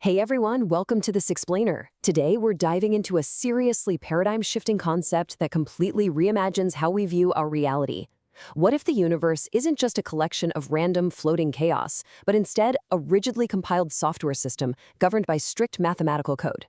Hey everyone, welcome to this explainer. Today we're diving into a seriously paradigm-shifting concept that completely reimagines how we view our reality. What if the universe isn't just a collection of random floating chaos, but instead a rigidly compiled software system governed by strict mathematical code?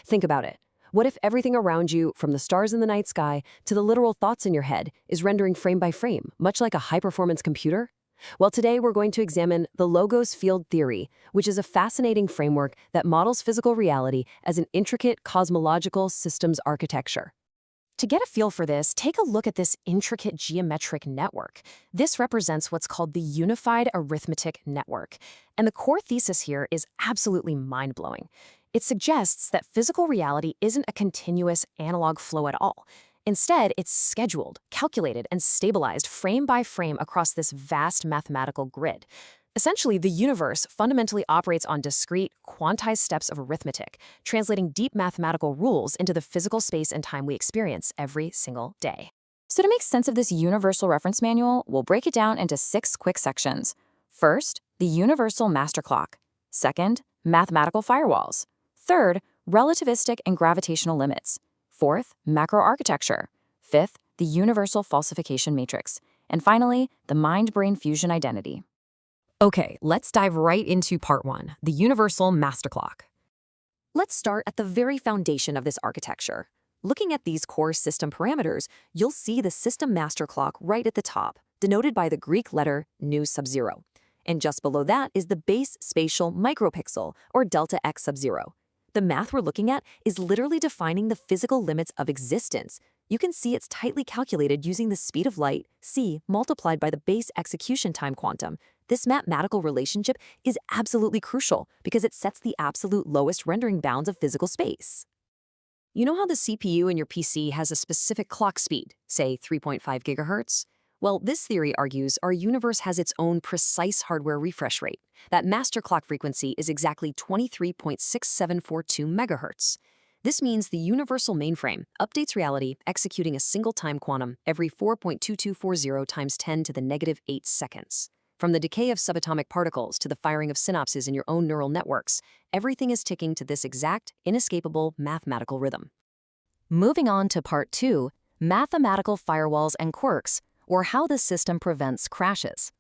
Think about it. What if everything around you, from the stars in the night sky to the literal thoughts in your head, is rendering frame by frame, much like a high-performance computer? Well, today we're going to examine the Logos field theory, which is a fascinating framework that models physical reality as an intricate cosmological systems architecture. To get a feel for this, take a look at this intricate geometric network. This represents what's called the Unified Arithmetic Network. And the core thesis here is absolutely mind-blowing. It suggests that physical reality isn't a continuous analog flow at all. Instead, it's scheduled, calculated, and stabilized frame by frame across this vast mathematical grid. Essentially, the universe fundamentally operates on discrete, quantized steps of arithmetic, translating deep mathematical rules into the physical space and time we experience every single day. So to make sense of this universal reference manual, we'll break it down into 6 quick sections. First, the universal master clock. Second, mathematical firewalls. Third, relativistic and gravitational limits. Fourth, macroarchitecture. Fifth, the universal falsification matrix. And finally, the mind-brain fusion identity. Okay, let's dive right into part 1, the universal master clock. Let's start at the very foundation of this architecture. Looking at these core system parameters, you'll see the system master clock right at the top, denoted by the Greek letter nu sub-0. And just below that is the base spatial micropixel, or delta x sub-0. The math we're looking at is literally defining the physical limits of existence. You can see it's tightly calculated using the speed of light, c, multiplied by the base execution time quantum. This mathematical relationship is absolutely crucial because it sets the absolute lowest rendering bounds of physical space. You know how the CPU in your PC has a specific clock speed, say 3.5 gigahertz? Well, this theory argues our universe has its own precise hardware refresh rate. That master clock frequency is exactly 23.6742 megahertz. This means the universal mainframe updates reality executing a single time quantum every 4.2240 times 10 to the negative 8 seconds. From the decay of subatomic particles to the firing of synapses in your own neural networks, everything is ticking to this exact, inescapable mathematical rhythm. Moving on to part 2, mathematical firewalls and quirks, or how the system prevents crashes.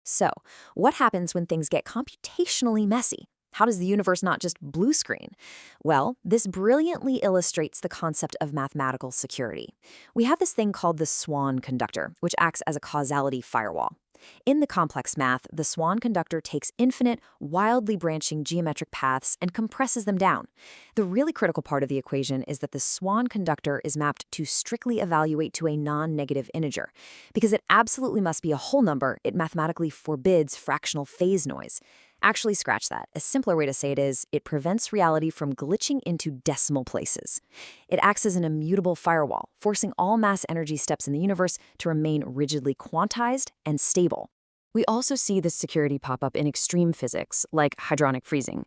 So, what happens when things get computationally messy? How does the universe not just blue screen? Well, this brilliantly illustrates the concept of mathematical security. We have this thing called the Swan conductor, which acts as a causality firewall. In the complex math, the Swan conductor takes infinite, wildly branching geometric paths and compresses them down. The really critical part of the equation is that the Swan conductor is mapped to strictly evaluate to a non-negative integer. Because it absolutely must be a whole number, it mathematically forbids fractional phase noise. Actually, scratch that. A simpler way to say it is, it prevents reality from glitching into decimal places. It acts as an immutable firewall, forcing all mass energy steps in the universe to remain rigidly quantized and stable. We also see this security pop up in extreme physics, like hadronic freezing.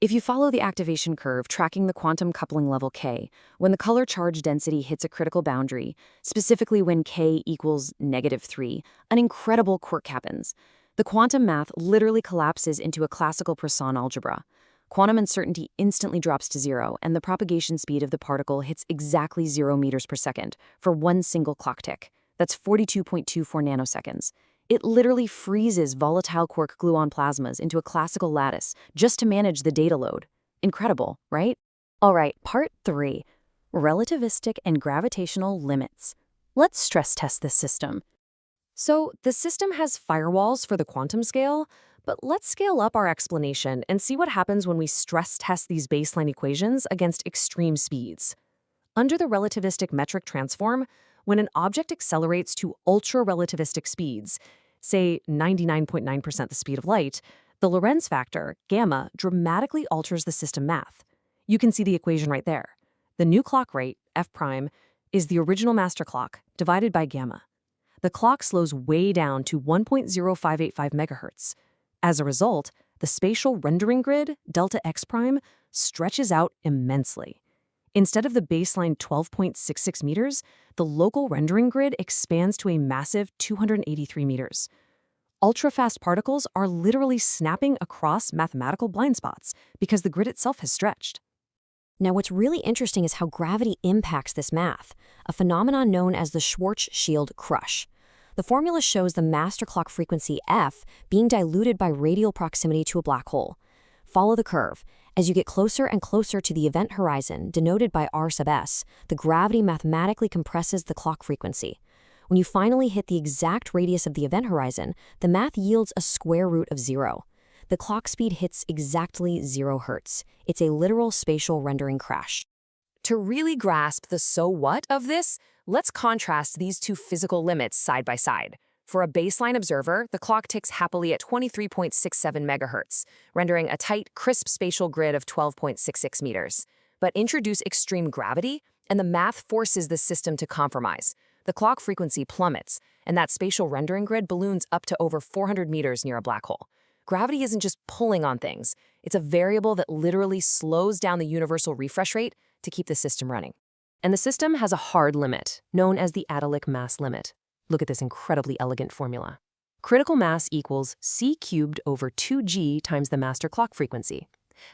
If you follow the activation curve tracking the quantum coupling level K, when the color charge density hits a critical boundary, specifically when K equals -3, an incredible quirk happens. The quantum math literally collapses into a classical Poisson algebra. Quantum uncertainty instantly drops to 0, and the propagation speed of the particle hits exactly 0 meters per second for one single clock tick. That's 42.24 nanoseconds. It literally freezes volatile quark gluon plasmas into a classical lattice just to manage the data load. Incredible, right? All right, part 3, relativistic and gravitational limits. Let's stress test this system. So, the system has firewalls for the quantum scale, but let's scale up our explanation and see what happens when we stress test these baseline equations against extreme speeds. Under the relativistic metric transform, when an object accelerates to ultra-relativistic speeds, say 99.9% the speed of light, the Lorentz factor, gamma, dramatically alters the system math. You can see the equation right there. The new clock rate, f prime, is the original master clock divided by gamma. The clock slows way down to 1.0585 megahertz. As a result, the spatial rendering grid, delta x prime, stretches out immensely. Instead of the baseline 12.66 meters, the local rendering grid expands to a massive 283 meters. Ultra-fast particles are literally snapping across mathematical blind spots because the grid itself has stretched. Now, what's really interesting is how gravity impacts this math, a phenomenon known as the Schwarzschild crush. The formula shows the master clock frequency F being diluted by radial proximity to a black hole. Follow the curve. As you get closer and closer to the event horizon, denoted by R sub s, the gravity mathematically compresses the clock frequency. When you finally hit the exact radius of the event horizon, the math yields a square root of 0. The clock speed hits exactly 0 Hz. It's a literal spatial rendering crash. To really grasp the so what of this, let's contrast these two physical limits side by side. For a baseline observer, the clock ticks happily at 23.67 MHz, rendering a tight, crisp spatial grid of 12.66 meters. But introduce extreme gravity, and the math forces the system to compromise. The clock frequency plummets, and that spatial rendering grid balloons up to over 400 meters near a black hole. Gravity isn't just pulling on things. It's a variable that literally slows down the universal refresh rate to keep the system running. And the system has a hard limit, known as the Adelic mass limit. Look at this incredibly elegant formula. Critical mass equals c cubed over 2g times the master clock frequency.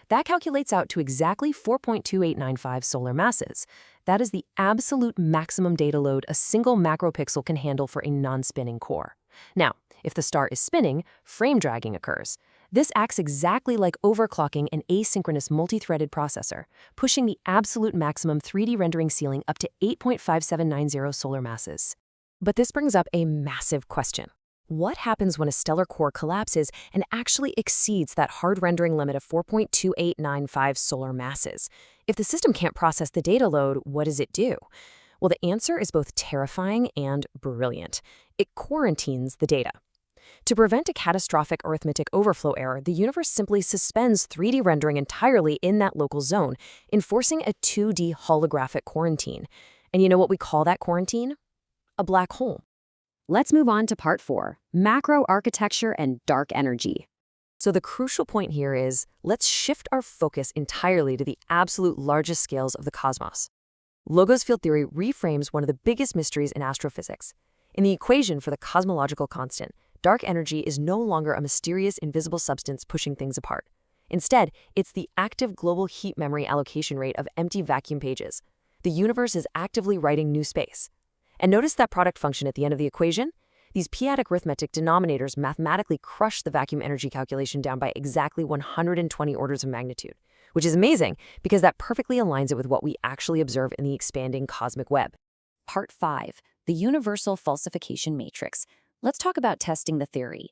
That calculates out to exactly 4.2895 solar masses. That is the absolute maximum data load a single macropixel can handle for a non-spinning core. Now, if the star is spinning, frame dragging occurs. This acts exactly like overclocking an asynchronous multi-threaded processor, pushing the absolute maximum 3D rendering ceiling up to 8.5790 solar masses. But this brings up a massive question. What happens when a stellar core collapses and actually exceeds that hard rendering limit of 4.2895 solar masses? If the system can't process the data load, what does it do? Well, the answer is both terrifying and brilliant. It quarantines the data. To prevent a catastrophic arithmetic overflow error, the universe simply suspends 3D rendering entirely in that local zone, enforcing a 2D holographic quarantine. And you know what we call that quarantine? A black hole. Let's move on to part 4, macro architecture and dark energy. So the crucial point here is, let's shift our focus entirely to the absolute largest scales of the cosmos. Logos field theory reframes one of the biggest mysteries in astrophysics. In the equation for the cosmological constant, dark energy is no longer a mysterious, invisible substance pushing things apart. Instead, it's the active global heat memory allocation rate of empty vacuum pages. The universe is actively writing new space. And notice that product function at the end of the equation? These p-adic arithmetic denominators mathematically crush the vacuum energy calculation down by exactly 120 orders of magnitude, which is amazing because that perfectly aligns it with what we actually observe in the expanding cosmic web. Part 5, the universal falsification matrix. Let's talk about testing the theory.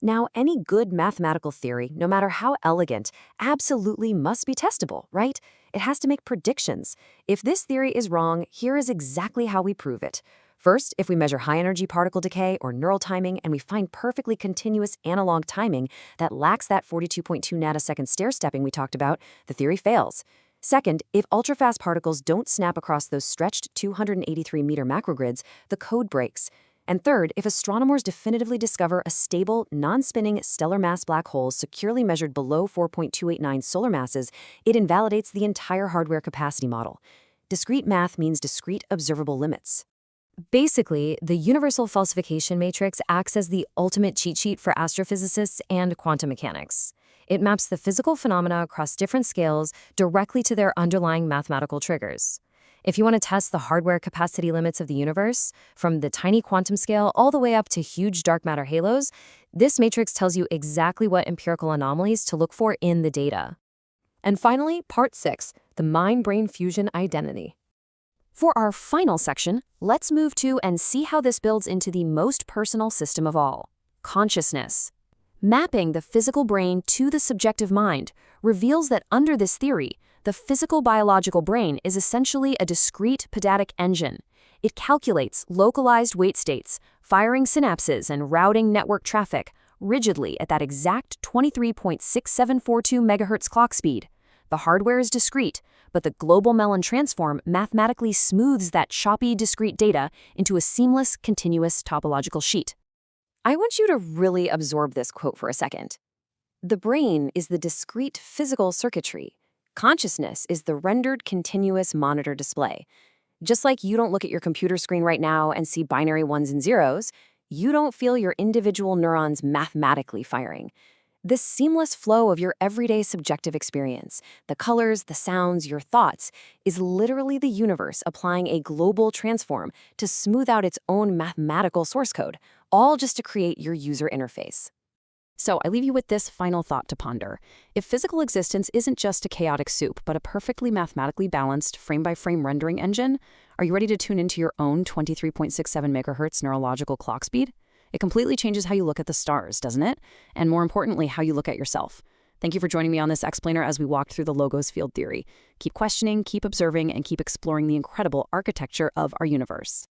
Now, any good mathematical theory, no matter how elegant, absolutely must be testable, right? It has to make predictions. If this theory is wrong, here is exactly how we prove it. First, if we measure high-energy particle decay or neural timing and we find perfectly continuous analog timing that lacks that 42.2 nanosecond stair-stepping we talked about, the theory fails. Second, if ultra-fast particles don't snap across those stretched 283-meter macrogrids, the code breaks. And third, if astronomers definitively discover a stable, non-spinning stellar mass black hole securely measured below 4.289 solar masses, it invalidates the entire hardware capacity model. Discrete math means discrete observable limits. Basically, the universal falsification matrix acts as the ultimate cheat sheet for astrophysicists and quantum mechanics. It maps the physical phenomena across different scales directly to their underlying mathematical triggers. If you want to test the hardware capacity limits of the universe, from the tiny quantum scale all the way up to huge dark matter halos, this matrix tells you exactly what empirical anomalies to look for in the data. And finally, part 6, the mind-brain fusion identity. For our final section, let's move to and see how this builds into the most personal system of all, consciousness. Mapping the physical brain to the subjective mind reveals that under this theory, the physical biological brain is essentially a discrete pedagogic engine. It calculates localized wait states, firing synapses and routing network traffic rigidly at that exact 23.6742 MHz clock speed. The hardware is discrete, but the global Mellon transform mathematically smooths that choppy discrete data into a seamless, continuous topological sheet. I want you to really absorb this quote for a second. The brain is the discrete physical circuitry. Consciousness is the rendered continuous monitor display. Just like you don't look at your computer screen right now and see binary ones and zeros, You don't feel your individual neurons mathematically firing. This seamless flow of your everyday subjective experience, the colors, the sounds, your thoughts, is literally the universe applying a global transform to smooth out its own mathematical source code, all just to create your user interface. So I leave you with this final thought to ponder. If physical existence isn't just a chaotic soup, but a perfectly mathematically balanced frame-by-frame rendering engine, are you ready to tune into your own 23.67 megahertz neurological clock speed? It completely changes how you look at the stars, doesn't it? And more importantly, how you look at yourself. Thank you for joining me on this explainer as we walked through the logos field theory. Keep questioning, keep observing, and keep exploring the incredible architecture of our universe.